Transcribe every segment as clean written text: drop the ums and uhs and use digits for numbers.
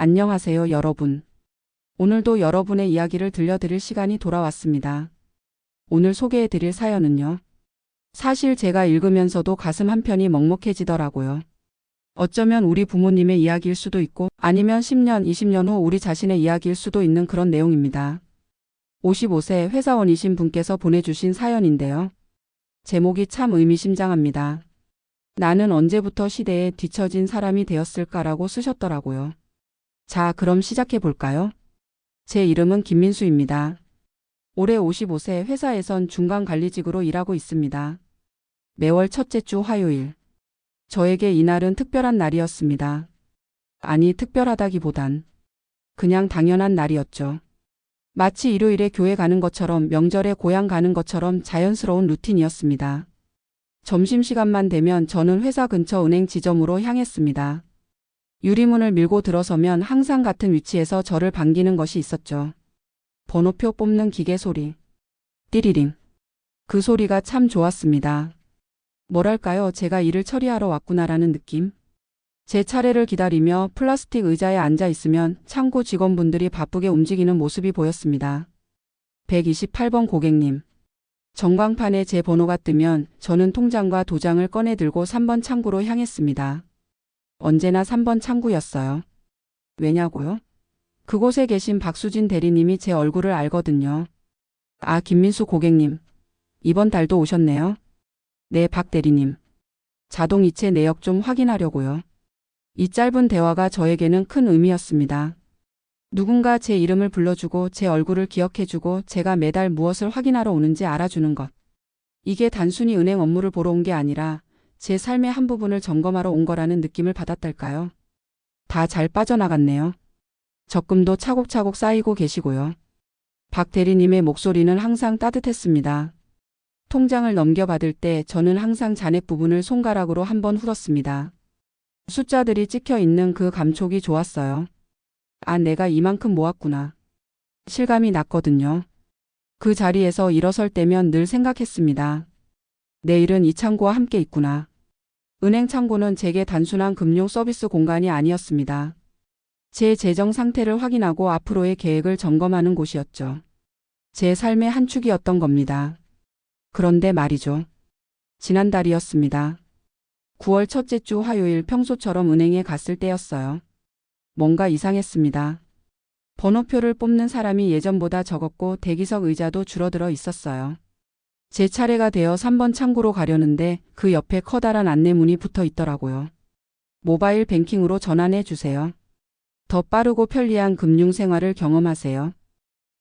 안녕하세요, 여러분. 오늘도 여러분의 이야기를 들려드릴 시간이 돌아왔습니다. 오늘 소개해드릴 사연은요. 사실 제가 읽으면서도 가슴 한편이 먹먹해지더라고요. 어쩌면 우리 부모님의 이야기일 수도 있고 아니면 10년, 20년 후 우리 자신의 이야기일 수도 있는 그런 내용입니다. 55세 회사원이신 분께서 보내주신 사연인데요. 제목이 참 의미심장합니다. 나는 언제부터 시대에 뒤처진 사람이 되었을까라고 쓰셨더라고요. 자, 그럼 시작해 볼까요? 제 이름은 김민수입니다. 올해 55세 회사에선 중간관리직으로 일하고 있습니다. 매월 첫째 주 화요일. 저에게 이날은 특별한 날이었습니다. 아니, 특별하다기보단 그냥 당연한 날이었죠. 마치 일요일에 교회 가는 것처럼 명절에 고향 가는 것처럼 자연스러운 루틴이었습니다. 점심시간만 되면 저는 회사 근처 은행 지점으로 향했습니다. 유리문을 밀고 들어서면 항상 같은 위치에서 저를 반기는 것이 있었죠. 번호표 뽑는 기계 소리. 띠리링. 그 소리가 참 좋았습니다. 뭐랄까요, 제가 일을 처리하러 왔구나라는 느낌? 제 차례를 기다리며 플라스틱 의자에 앉아 있으면 창구 직원분들이 바쁘게 움직이는 모습이 보였습니다. 128번 고객님. 전광판에 제 번호가 뜨면 저는 통장과 도장을 꺼내 들고 3번 창구로 향했습니다. 언제나 3번 창구였어요. 왜냐고요? 그곳에 계신 박수진 대리님이 제 얼굴을 알거든요. 아, 김민수 고객님. 이번 달도 오셨네요. 네, 박 대리님. 자동이체 내역 좀 확인하려고요. 이 짧은 대화가 저에게는 큰 의미였습니다. 누군가 제 이름을 불러주고 제 얼굴을 기억해주고 제가 매달 무엇을 확인하러 오는지 알아주는 것. 이게 단순히 은행 업무를 보러 온 게 아니라 제 삶의 한 부분을 점검하러 온 거라는 느낌을 받았달까요? 다 잘 빠져나갔네요. 적금도 차곡차곡 쌓이고 계시고요. 박 대리님의 목소리는 항상 따뜻했습니다. 통장을 넘겨받을 때 저는 항상 잔액 부분을 손가락으로 한번 풀었습니다. 숫자들이 찍혀 있는 그 감촉이 좋았어요. 아, 내가 이만큼 모았구나. 실감이 났거든요. 그 자리에서 일어설 때면 늘 생각했습니다. 내일은 이 창구와 함께 있구나. 은행 창구는 제게 단순한 금융 서비스 공간이 아니었습니다. 제 재정 상태를 확인하고 앞으로의 계획을 점검하는 곳이었죠. 제 삶의 한 축이었던 겁니다. 그런데 말이죠. 지난달이었습니다. 9월 첫째 주 화요일 평소처럼 은행에 갔을 때였어요. 뭔가 이상했습니다. 번호표를 뽑는 사람이 예전보다 적었고 대기석 의자도 줄어들어 있었어요. 제 차례가 되어 3번 창구로 가려는데 그 옆에 커다란 안내문이 붙어 있더라고요. 모바일 뱅킹으로 전환해 주세요. 더 빠르고 편리한 금융 생활을 경험하세요.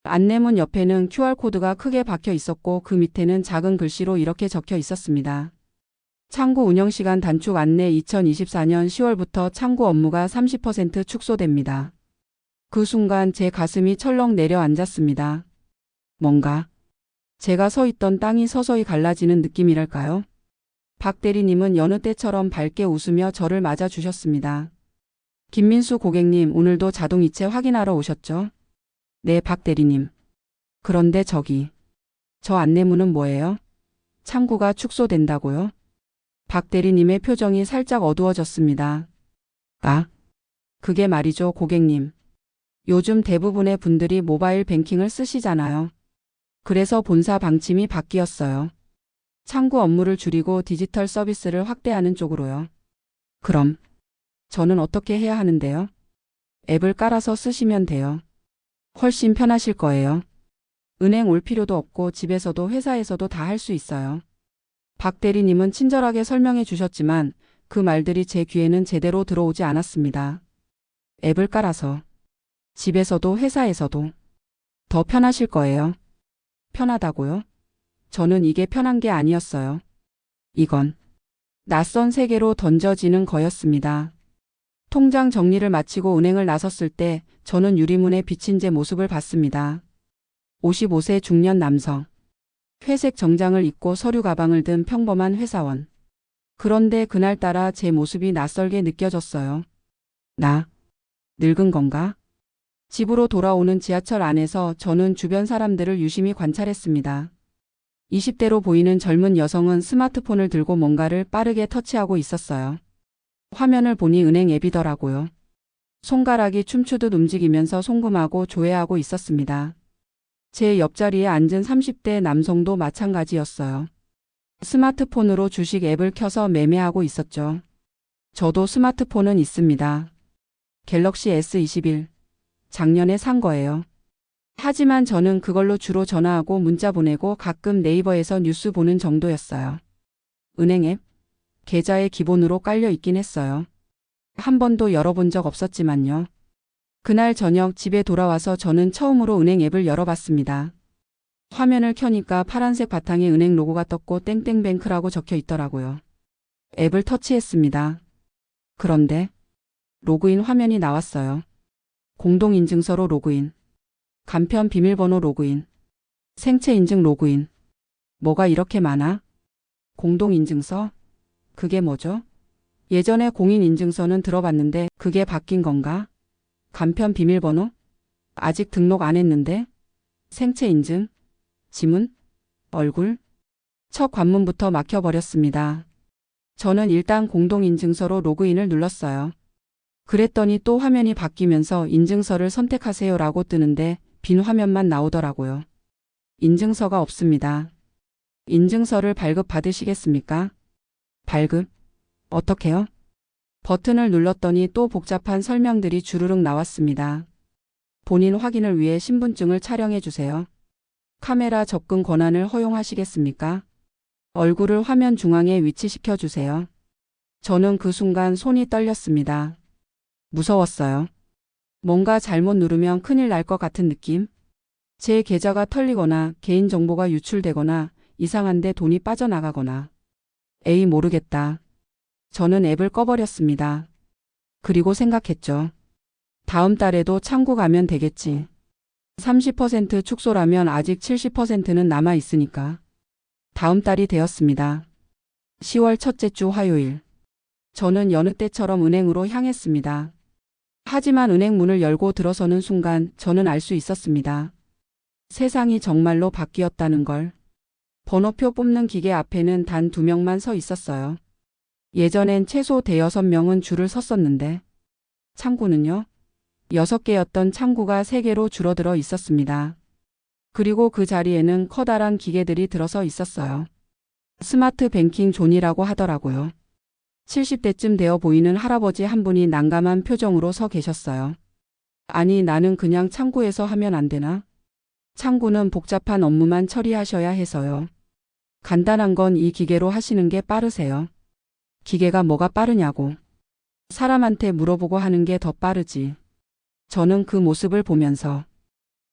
안내문 옆에는 QR코드가 크게 박혀 있었고 그 밑에는 작은 글씨로 이렇게 적혀 있었습니다. 창구 운영시간 단축 안내 2024년 10월부터 창구 업무가 30% 축소됩니다. 그 순간 제 가슴이 철렁 내려앉았습니다. 뭔가 제가 서 있던 땅이 서서히 갈라지는 느낌이랄까요? 박 대리님은 여느 때처럼 밝게 웃으며 저를 맞아주셨습니다. 김민수 고객님, 오늘도 자동이체 확인하러 오셨죠? 네, 박 대리님. 그런데 저기, 저 안내문은 뭐예요? 창구가 축소된다고요? 박 대리님의 표정이 살짝 어두워졌습니다. 아, 그게 말이죠, 고객님. 요즘 대부분의 분들이 모바일 뱅킹을 쓰시잖아요. 그래서 본사 방침이 바뀌었어요. 창구 업무를 줄이고 디지털 서비스를 확대하는 쪽으로요. 그럼 저는 어떻게 해야 하는데요? 앱을 깔아서 쓰시면 돼요. 훨씬 편하실 거예요. 은행 올 필요도 없고 집에서도 회사에서도 다 할 수 있어요. 박 대리님은 친절하게 설명해 주셨지만 그 말들이 제 귀에는 제대로 들어오지 않았습니다. 앱을 깔아서 집에서도 회사에서도 더 편하실 거예요. 편하다고요? 저는 이게 편한 게 아니었어요. 이건 낯선 세계로 던져지는 거였습니다. 통장 정리를 마치고 은행을 나섰을 때 저는 유리문에 비친 제 모습을 봤습니다. 55세 중년 남성. 회색 정장을 입고 서류 가방을 든 평범한 회사원. 그런데 그날따라 제 모습이 낯설게 느껴졌어요. 나 늙은 건가? 집으로 돌아오는 지하철 안에서 저는 주변 사람들을 유심히 관찰했습니다. 20대로 보이는 젊은 여성은 스마트폰을 들고 뭔가를 빠르게 터치하고 있었어요. 화면을 보니 은행 앱이더라고요. 손가락이 춤추듯 움직이면서 송금하고 조회하고 있었습니다. 제 옆자리에 앉은 30대 남성도 마찬가지였어요. 스마트폰으로 주식 앱을 켜서 매매하고 있었죠. 저도 스마트폰은 있습니다. 갤럭시 S21. 작년에 산 거예요. 하지만 저는 그걸로 주로 전화하고 문자 보내고 가끔 네이버에서 뉴스 보는 정도였어요. 은행 앱? 계좌에 기본으로 깔려 있긴 했어요. 한 번도 열어본 적 없었지만요. 그날 저녁 집에 돌아와서 저는 처음으로 은행 앱을 열어봤습니다. 화면을 켜니까 파란색 바탕에 은행 로고가 떴고 땡땡뱅크라고 적혀 있더라고요. 앱을 터치했습니다. 그런데 로그인 화면이 나왔어요. 공동인증서로 로그인. 간편 비밀번호 로그인. 생체 인증 로그인. 뭐가 이렇게 많아? 공동인증서? 그게 뭐죠? 예전에 공인인증서는 들어봤는데 그게 바뀐 건가? 간편 비밀번호? 아직 등록 안 했는데? 생체 인증? 지문? 얼굴? 첫 관문부터 막혀버렸습니다. 저는 일단 공동인증서로 로그인을 눌렀어요. 그랬더니 또 화면이 바뀌면서 인증서를 선택하세요라고 뜨는데 빈 화면만 나오더라고요. 인증서가 없습니다. 인증서를 발급받으시겠습니까? 발급? 어떻게요? 버튼을 눌렀더니 또 복잡한 설명들이 주르륵 나왔습니다. 본인 확인을 위해 신분증을 촬영해 주세요. 카메라 접근 권한을 허용하시겠습니까? 얼굴을 화면 중앙에 위치시켜 주세요. 저는 그 순간 손이 떨렸습니다. 무서웠어요. 뭔가 잘못 누르면 큰일 날 것 같은 느낌? 제 계좌가 털리거나 개인정보가 유출되거나 이상한데 돈이 빠져나가거나. 에이 모르겠다. 저는 앱을 꺼버렸습니다. 그리고 생각했죠. 다음 달에도 창구 가면 되겠지. 30% 축소라면 아직 70%는 남아 있으니까. 다음 달이 되었습니다. 10월 첫째 주 화요일. 저는 여느 때처럼 은행으로 향했습니다. 하지만 은행 문을 열고 들어서는 순간 저는 알 수 있었습니다. 세상이 정말로 바뀌었다는 걸. 번호표 뽑는 기계 앞에는 단 2명만 서 있었어요. 예전엔 최소 대여섯 명은 줄을 섰었는데 창구는요? 6개였던 창구가 3개로 줄어들어 있었습니다. 그리고 그 자리에는 커다란 기계들이 들어서 있었어요. 스마트 뱅킹 존이라고 하더라고요. 70대쯤 되어 보이는 할아버지 한 분이 난감한 표정으로 서 계셨어요. 아니 나는 그냥 창구에서 하면 안 되나? 창구는 복잡한 업무만 처리하셔야 해서요. 간단한 건 이 기계로 하시는 게 빠르세요. 기계가 뭐가 빠르냐고. 사람한테 물어보고 하는 게 더 빠르지. 저는 그 모습을 보면서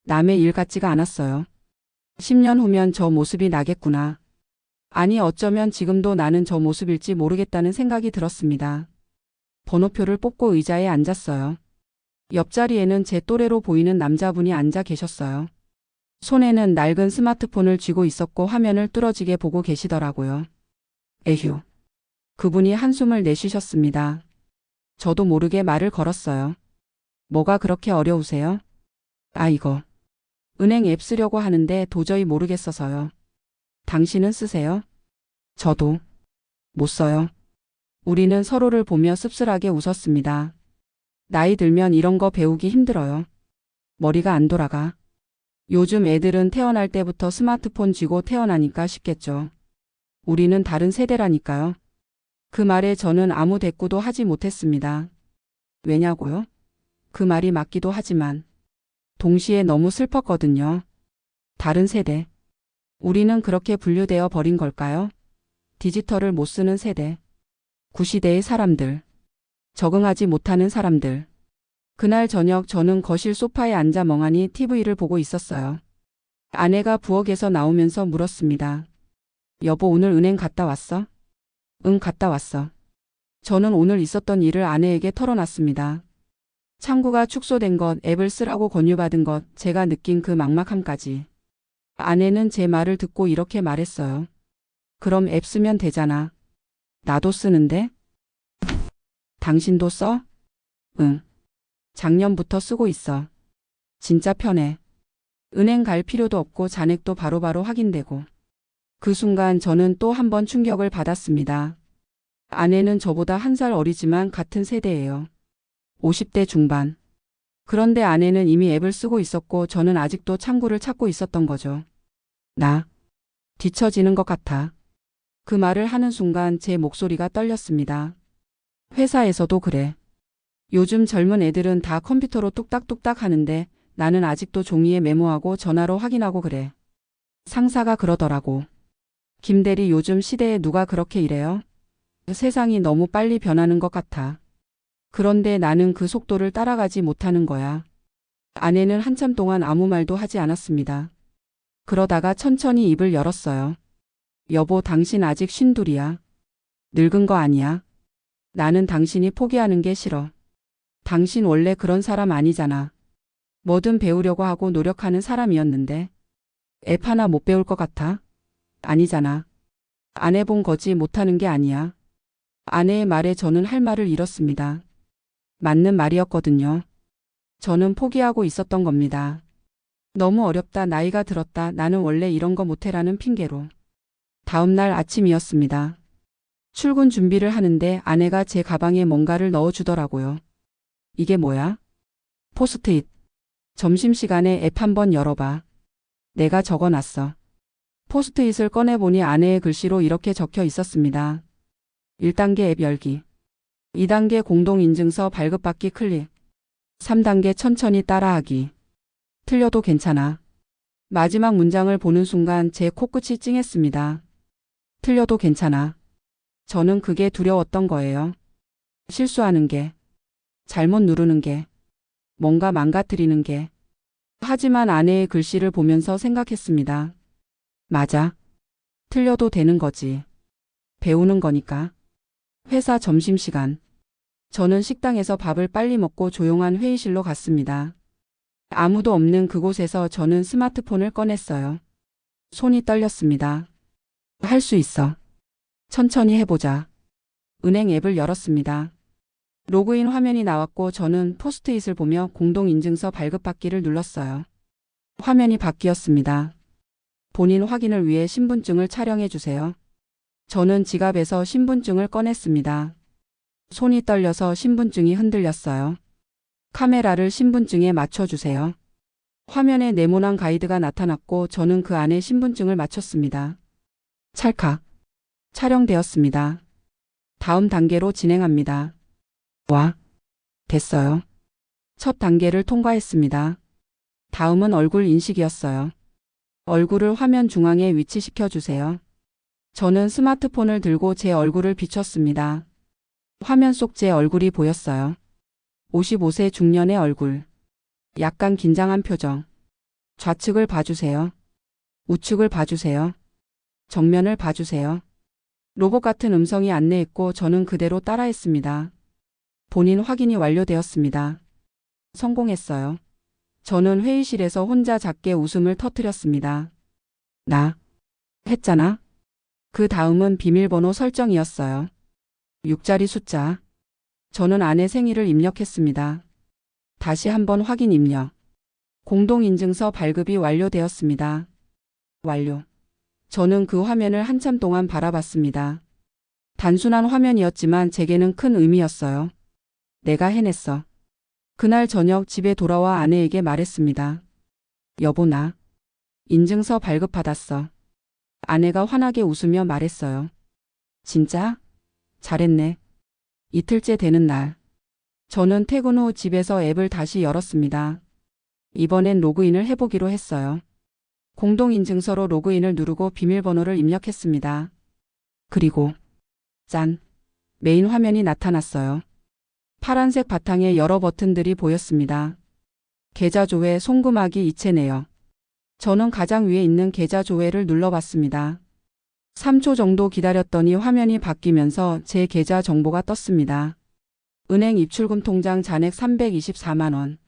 남의 일 같지가 않았어요. 10년 후면 저 모습이 나겠구나. 아니 어쩌면 지금도 나는 저 모습일지 모르겠다는 생각이 들었습니다. 번호표를 뽑고 의자에 앉았어요. 옆자리에는 제 또래로 보이는 남자분이 앉아 계셨어요. 손에는 낡은 스마트폰을 쥐고 있었고 화면을 뚫어지게 보고 계시더라고요. 에휴. 그분이 한숨을 내쉬셨습니다. 저도 모르게 말을 걸었어요. 뭐가 그렇게 어려우세요? 아 이거. 은행 앱 쓰려고 하는데 도저히 모르겠어서요. 당신은 쓰세요? 저도. 못 써요. 우리는 서로를 보며 씁쓸하게 웃었습니다. 나이 들면 이런 거 배우기 힘들어요. 머리가 안 돌아가. 요즘 애들은 태어날 때부터 스마트폰 쥐고 태어나니까 쉽겠죠. 우리는 다른 세대라니까요. 그 말에 저는 아무 대꾸도 하지 못했습니다. 왜냐고요? 그 말이 맞기도 하지만 동시에 너무 슬펐거든요. 다른 세대. 우리는 그렇게 분류되어 버린 걸까요? 디지털을 못 쓰는 세대. 구시대의 사람들. 적응하지 못하는 사람들. 그날 저녁 저는 거실 소파에 앉아 멍하니 TV를 보고 있었어요. 아내가 부엌에서 나오면서 물었습니다. 여보 오늘 은행 갔다 왔어? 응 갔다 왔어. 저는 오늘 있었던 일을 아내에게 털어놨습니다. 창구가 축소된 것, 앱을 쓰라고 권유받은 것, 제가 느낀 그 막막함까지. 아내는 제 말을 듣고 이렇게 말했어요. 그럼 앱 쓰면 되잖아. 나도 쓰는데? 당신도 써? 응. 작년부터 쓰고 있어. 진짜 편해. 은행 갈 필요도 없고 잔액도 바로바로 확인되고. 그 순간 저는 또 한 번 충격을 받았습니다. 아내는 저보다 1살 어리지만 같은 세대예요. 50대 중반. 그런데 아내는 이미 앱을 쓰고 있었고 저는 아직도 창구를 찾고 있었던 거죠. 나 뒤처지는 것 같아. 그 말을 하는 순간 제 목소리가 떨렸습니다. 회사에서도 그래. 요즘 젊은 애들은 다 컴퓨터로 뚝딱뚝딱 하는데 나는 아직도 종이에 메모하고 전화로 확인하고 그래. 상사가 그러더라고. 김대리 요즘 시대에 누가 그렇게 일해요? 세상이 너무 빨리 변하는 것 같아. 그런데 나는 그 속도를 따라가지 못하는 거야. 아내는 한참 동안 아무 말도 하지 않았습니다. 그러다가 천천히 입을 열었어요. 여보, 당신 아직 쉰둘이야. 늙은 거 아니야. 나는 당신이 포기하는 게 싫어. 당신 원래 그런 사람 아니잖아. 뭐든 배우려고 하고 노력하는 사람이었는데. 앱 하나 못 배울 것 같아? 아니잖아. 안 해본 거지 못하는 게 아니야. 아내의 말에 저는 할 말을 잃었습니다. 맞는 말이었거든요. 저는 포기하고 있었던 겁니다. 너무 어렵다, 나이가 들었다, 나는 원래 이런 거 못해라는 핑계로. 다음 날 아침이었습니다. 출근 준비를 하는데 아내가 제 가방에 뭔가를 넣어주더라고요. 이게 뭐야? 포스트잇. 점심시간에 앱 한번 열어봐. 내가 적어놨어. 포스트잇을 꺼내보니 아내의 글씨로 이렇게 적혀 있었습니다. 1단계 앱 열기. 2단계 공동인증서 발급받기 클릭. 3단계 천천히 따라하기. 틀려도 괜찮아. 마지막 문장을 보는 순간 제 코끝이 찡했습니다. 틀려도 괜찮아. 저는 그게 두려웠던 거예요. 실수하는 게, 잘못 누르는 게, 뭔가 망가뜨리는 게. 하지만 아내의 글씨를 보면서 생각했습니다. 맞아. 틀려도 되는 거지. 배우는 거니까. 회사 점심시간. 저는 식당에서 밥을 빨리 먹고 조용한 회의실로 갔습니다. 아무도 없는 그곳에서 저는 스마트폰을 꺼냈어요. 손이 떨렸습니다. 할 수 있어. 천천히 해보자. 은행 앱을 열었습니다. 로그인 화면이 나왔고 저는 포스트잇을 보며 공동인증서 발급받기를 눌렀어요. 화면이 바뀌었습니다. 본인 확인을 위해 신분증을 촬영해 주세요. 저는 지갑에서 신분증을 꺼냈습니다. 손이 떨려서 신분증이 흔들렸어요. 카메라를 신분증에 맞춰주세요. 화면에 네모난 가이드가 나타났고 저는 그 안에 신분증을 맞췄습니다. 찰칵. 촬영되었습니다. 다음 단계로 진행합니다. 와. 됐어요. 첫 단계를 통과했습니다. 다음은 얼굴 인식이었어요. 얼굴을 화면 중앙에 위치시켜 주세요. 저는 스마트폰을 들고 제 얼굴을 비췄습니다. 화면 속 제 얼굴이 보였어요. 55세 중년의 얼굴. 약간 긴장한 표정. 좌측을 봐주세요. 우측을 봐주세요. 정면을 봐주세요. 로봇 같은 음성이 안내했고 저는 그대로 따라했습니다. 본인 확인이 완료되었습니다. 성공했어요. 저는 회의실에서 혼자 작게 웃음을 터뜨렸습니다. 나 했잖아. 그 다음은 비밀번호 설정이었어요. 6자리 숫자. 저는 아내 생일을 입력했습니다. 다시 한번 확인 입력. 공동인증서 발급이 완료되었습니다. 완료. 저는 그 화면을 한참 동안 바라봤습니다. 단순한 화면이었지만 제게는 큰 의미였어요. 내가 해냈어. 그날 저녁 집에 돌아와 아내에게 말했습니다. 여보, 나 인증서 발급받았어. 아내가 환하게 웃으며 말했어요. 진짜? 잘했네. 이틀째 되는 날. 저는 퇴근 후 집에서 앱을 다시 열었습니다. 이번엔 로그인을 해보기로 했어요. 공동인증서로 로그인을 누르고 비밀번호를 입력했습니다. 그리고 짠! 메인 화면이 나타났어요. 파란색 바탕에 여러 버튼들이 보였습니다. 계좌 조회, 송금하기, 이체 내역. 저는 가장 위에 있는 계좌 조회를 눌러봤습니다. 3초 정도 기다렸더니 화면이 바뀌면서 제 계좌 정보가 떴습니다. 은행 입출금 통장 잔액 324만 원.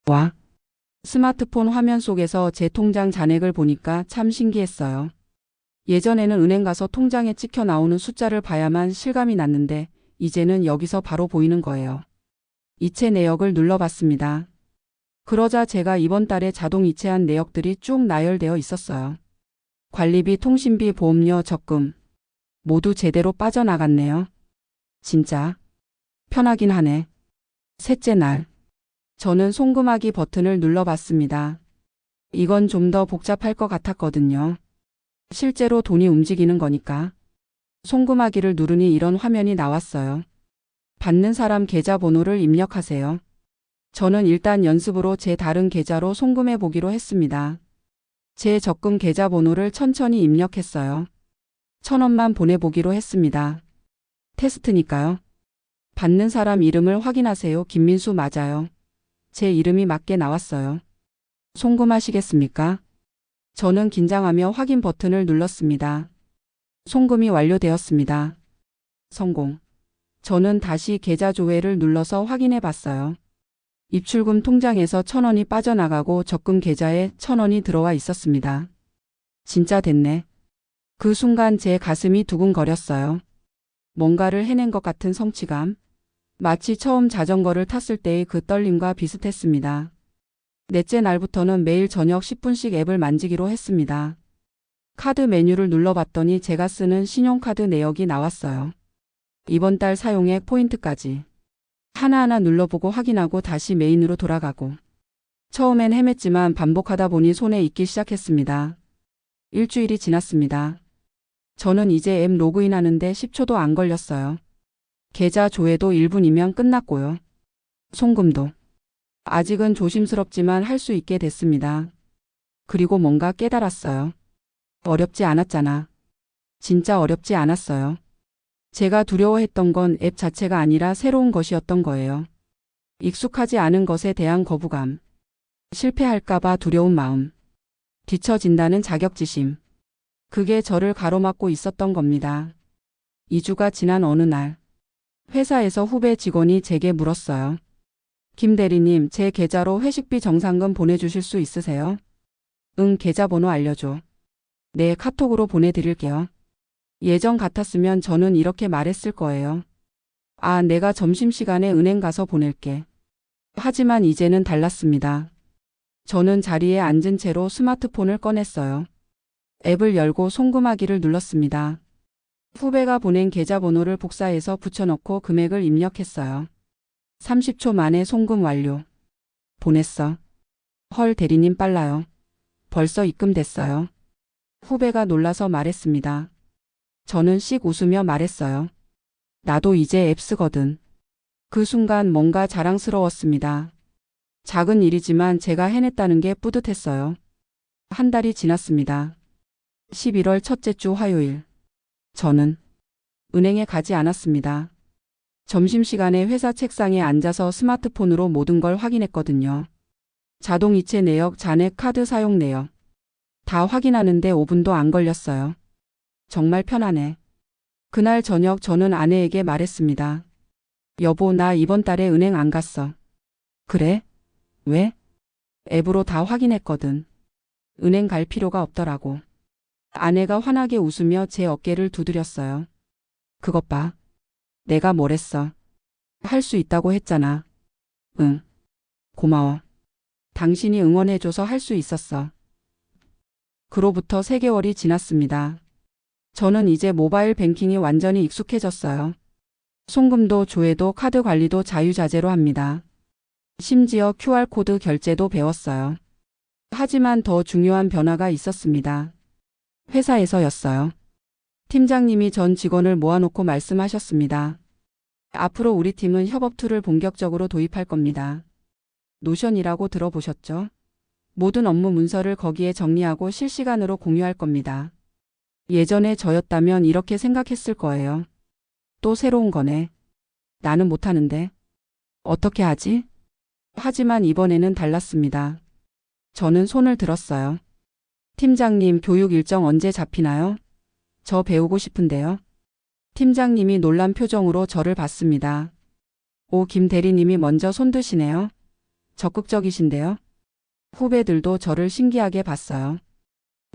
와! 스마트폰 화면 속에서 제 통장 잔액을 보니까 참 신기했어요. 예전에는 은행 가서 통장에 찍혀 나오는 숫자를 봐야만 실감이 났는데 이제는 여기서 바로 보이는 거예요. 이체 내역을 눌러봤습니다. 그러자 제가 이번 달에 자동 이체한 내역들이 쭉 나열되어 있었어요. 관리비, 통신비, 보험료, 적금. 모두 제대로 빠져나갔네요. 진짜 편하긴 하네. 셋째 날. 저는 송금하기 버튼을 눌러봤습니다. 이건 좀 더 복잡할 것 같았거든요. 실제로 돈이 움직이는 거니까. 송금하기를 누르니 이런 화면이 나왔어요. 받는 사람 계좌번호를 입력하세요. 저는 일단 연습으로 제 다른 계좌로 송금해 보기로 했습니다. 제 적금 계좌번호를 천천히 입력했어요. 1,000원만 보내보기로 했습니다. 테스트니까요. 받는 사람 이름을 확인하세요. 김민수 맞아요. 제 이름이 맞게 나왔어요. 송금하시겠습니까? 저는 긴장하며 확인 버튼을 눌렀습니다. 송금이 완료되었습니다. 성공. 저는 다시 계좌 조회를 눌러서 확인해 봤어요. 입출금 통장에서 1,000원이 빠져나가고 적금 계좌에 1,000원이 들어와 있었습니다. 진짜 됐네. 그 순간 제 가슴이 두근거렸어요. 뭔가를 해낸 것 같은 성취감. 마치 처음 자전거를 탔을 때의 그 떨림과 비슷했습니다. 넷째 날부터는 매일 저녁 10분씩 앱을 만지기로 했습니다. 카드 메뉴를 눌러봤더니 제가 쓰는 신용카드 내역이 나왔어요. 이번 달 사용액 포인트까지. 하나하나 눌러보고 확인하고 다시 메인으로 돌아가고. 처음엔 헤맸지만 반복하다 보니 손에 익기 시작했습니다. 일주일이 지났습니다. 저는 이제 앱 로그인하는데 10초도 안 걸렸어요. 계좌 조회도 1분이면 끝났고요. 송금도. 아직은 조심스럽지만 할 수 있게 됐습니다. 그리고 뭔가 깨달았어요. 어렵지 않았잖아. 진짜 어렵지 않았어요. 제가 두려워했던 건 앱 자체가 아니라 새로운 것이었던 거예요. 익숙하지 않은 것에 대한 거부감. 실패할까봐 두려운 마음. 뒤처진다는 자격지심. 그게 저를 가로막고 있었던 겁니다. 2주가 지난 어느 날. 회사에서 후배 직원이 제게 물었어요. 김 대리님, 제 계좌로 회식비 정산금 보내주실 수 있으세요? 응, 계좌번호 알려줘. 네, 카톡으로 보내드릴게요. 예전 같았으면 저는 이렇게 말했을 거예요. 아, 내가 점심시간에 은행 가서 보낼게. 하지만 이제는 달랐습니다. 저는 자리에 앉은 채로 스마트폰을 꺼냈어요. 앱을 열고 송금하기를 눌렀습니다. 후배가 보낸 계좌번호를 복사해서 붙여넣고 금액을 입력했어요. 30초 만에 송금 완료. 보냈어. 헐, 대리님 빨라요. 벌써 입금됐어요. 후배가 놀라서 말했습니다. 저는 씩 웃으며 말했어요. 나도 이제 앱 쓰거든. 그 순간 뭔가 자랑스러웠습니다. 작은 일이지만 제가 해냈다는 게 뿌듯했어요. 한 달이 지났습니다. 11월 첫째 주 화요일. 저는 은행에 가지 않았습니다. 점심시간에 회사 책상에 앉아서 스마트폰으로 모든 걸 확인했거든요. 자동이체 내역, 잔액, 카드 사용 내역. 다 확인하는데 5분도 안 걸렸어요. 정말 편하네. 그날 저녁 저는 아내에게 말했습니다. 여보, 나 이번 달에 은행 안 갔어. 그래? 왜? 앱으로 다 확인했거든. 은행 갈 필요가 없더라고. 아내가 환하게 웃으며 제 어깨를 두드렸어요. 그것 봐. 내가 뭘 했어. 할 수 있다고 했잖아. 응. 고마워. 당신이 응원해줘서 할 수 있었어. 그로부터 3개월이 지났습니다. 저는 이제 모바일 뱅킹이 완전히 익숙해졌어요. 송금도 조회도 카드 관리도 자유자재로 합니다. 심지어 QR코드 결제도 배웠어요. 하지만 더 중요한 변화가 있었습니다. 회사에서였어요. 팀장님이 전 직원을 모아놓고 말씀하셨습니다. 앞으로 우리 팀은 협업 툴을 본격적으로 도입할 겁니다. 노션이라고 들어보셨죠? 모든 업무 문서를 거기에 정리하고 실시간으로 공유할 겁니다. 예전에 저였다면 이렇게 생각했을 거예요. 또 새로운 거네. 나는 못하는데. 어떻게 하지? 하지만 이번에는 달랐습니다. 저는 손을 들었어요. 팀장님, 교육 일정 언제 잡히나요? 저 배우고 싶은데요. 팀장님이 놀란 표정으로 저를 봤습니다. 오, 김 대리님이 먼저 손 드시네요. 적극적이신데요. 후배들도 저를 신기하게 봤어요.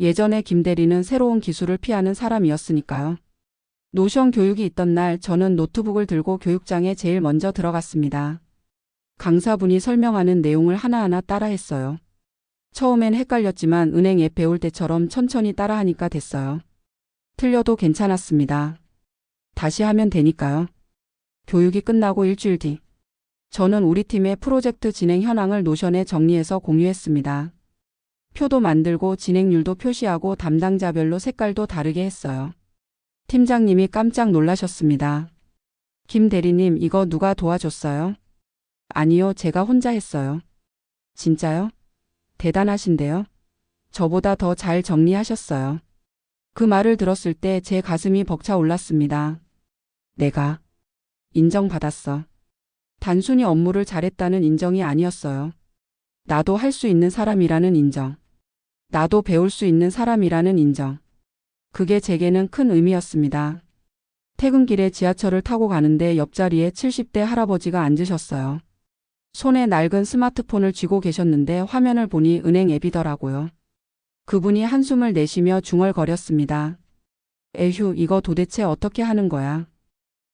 예전에 김 대리는 새로운 기술을 피하는 사람이었으니까요. 노션 교육이 있던 날 저는 노트북을 들고 교육장에 제일 먼저 들어갔습니다. 강사분이 설명하는 내용을 하나하나 따라했어요. 처음엔 헷갈렸지만 은행 앱 배울 때처럼 천천히 따라하니까 됐어요. 틀려도 괜찮았습니다. 다시 하면 되니까요. 교육이 끝나고 일주일 뒤. 저는 우리 팀의 프로젝트 진행 현황을 노션에 정리해서 공유했습니다. 표도 만들고 진행률도 표시하고 담당자별로 색깔도 다르게 했어요. 팀장님이 깜짝 놀라셨습니다. 김 대리님, 이거 누가 도와줬어요? 아니요, 제가 혼자 했어요. 진짜요? 대단하신데요? 저보다 더 잘 정리하셨어요. 그 말을 들었을 때 제 가슴이 벅차 올랐습니다. 내가 인정받았어. 단순히 업무를 잘했다는 인정이 아니었어요. 나도 할 수 있는 사람이라는 인정. 나도 배울 수 있는 사람이라는 인정. 그게 제게는 큰 의미였습니다. 퇴근길에 지하철을 타고 가는데 옆자리에 70대 할아버지가 앉으셨어요. 손에 낡은 스마트폰을 쥐고 계셨는데 화면을 보니 은행 앱이더라고요. 그분이 한숨을 내쉬며 중얼거렸습니다. 에휴, 이거 도대체 어떻게 하는 거야?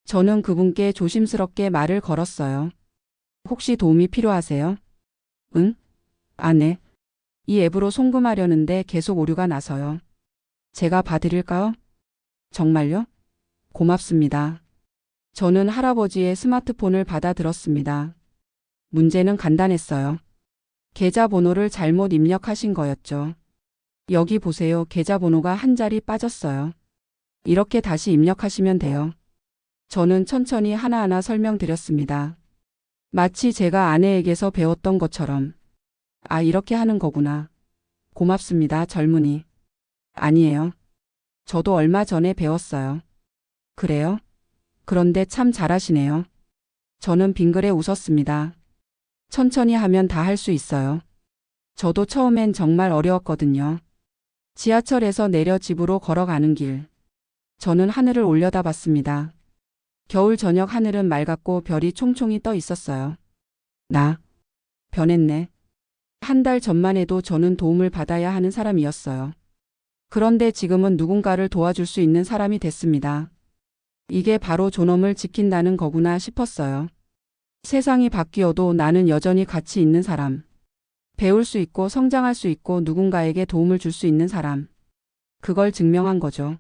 저는 그분께 조심스럽게 말을 걸었어요. 혹시 도움이 필요하세요? 응? 아, 네. 이 앱으로 송금하려는데 계속 오류가 나서요. 제가 봐드릴까요? 정말요? 고맙습니다. 저는 할아버지의 스마트폰을 받아 들었습니다. 문제는 간단했어요. 계좌번호를 잘못 입력하신 거였죠. 여기 보세요. 계좌번호가 한 자리 빠졌어요. 이렇게 다시 입력하시면 돼요. 저는 천천히 하나하나 설명드렸습니다. 마치 제가 아내에게서 배웠던 것처럼. 아, 이렇게 하는 거구나. 고맙습니다, 젊은이. 아니에요. 저도 얼마 전에 배웠어요. 그래요? 그런데 참 잘하시네요. 저는 빙그레 웃었습니다. 천천히 하면 다 할 수 있어요. 저도 처음엔 정말 어려웠거든요. 지하철에서 내려 집으로 걸어가는 길. 저는 하늘을 올려다봤습니다. 겨울 저녁 하늘은 맑았고 별이 총총히 떠 있었어요. 나 변했네. 한 달 전만 해도 저는 도움을 받아야 하는 사람이었어요. 그런데 지금은 누군가를 도와줄 수 있는 사람이 됐습니다. 이게 바로 존엄을 지킨다는 거구나 싶었어요. 세상이 바뀌어도 나는 여전히 가치 있는 사람. 배울 수 있고 성장할 수 있고 누군가에게 도움을 줄 수 있는 사람. 그걸 증명한 거죠.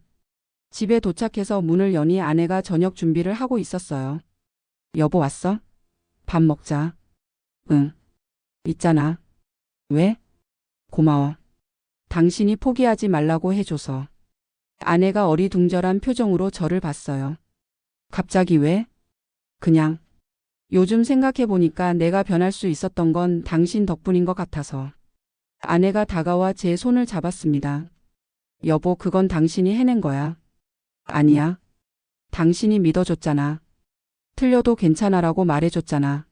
집에 도착해서 문을 여니 아내가 저녁 준비를 하고 있었어요. 여보 왔어? 밥 먹자. 응. 있잖아. 왜? 고마워. 당신이 포기하지 말라고 해줘서. 아내가 어리둥절한 표정으로 저를 봤어요. 갑자기 왜? 그냥. 요즘 생각해보니까 내가 변할 수 있었던 건 당신 덕분인 것 같아서. 아내가 다가와 제 손을 잡았습니다. 여보, 그건 당신이 해낸 거야. 아니야. 당신이 믿어줬잖아. 틀려도 괜찮아라고 말해줬잖아.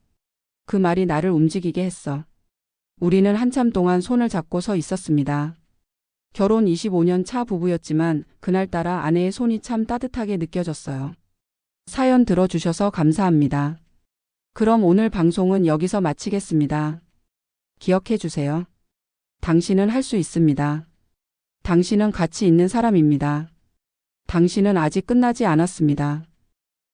그 말이 나를 움직이게 했어. 우리는 한참 동안 손을 잡고 서 있었습니다. 결혼 25년 차 부부였지만 그날따라 아내의 손이 참 따뜻하게 느껴졌어요. 사연 들어주셔서 감사합니다. 그럼 오늘 방송은 여기서 마치겠습니다. 기억해 주세요. 당신은 할 수 있습니다. 당신은 가치 있는 사람입니다. 당신은 아직 끝나지 않았습니다.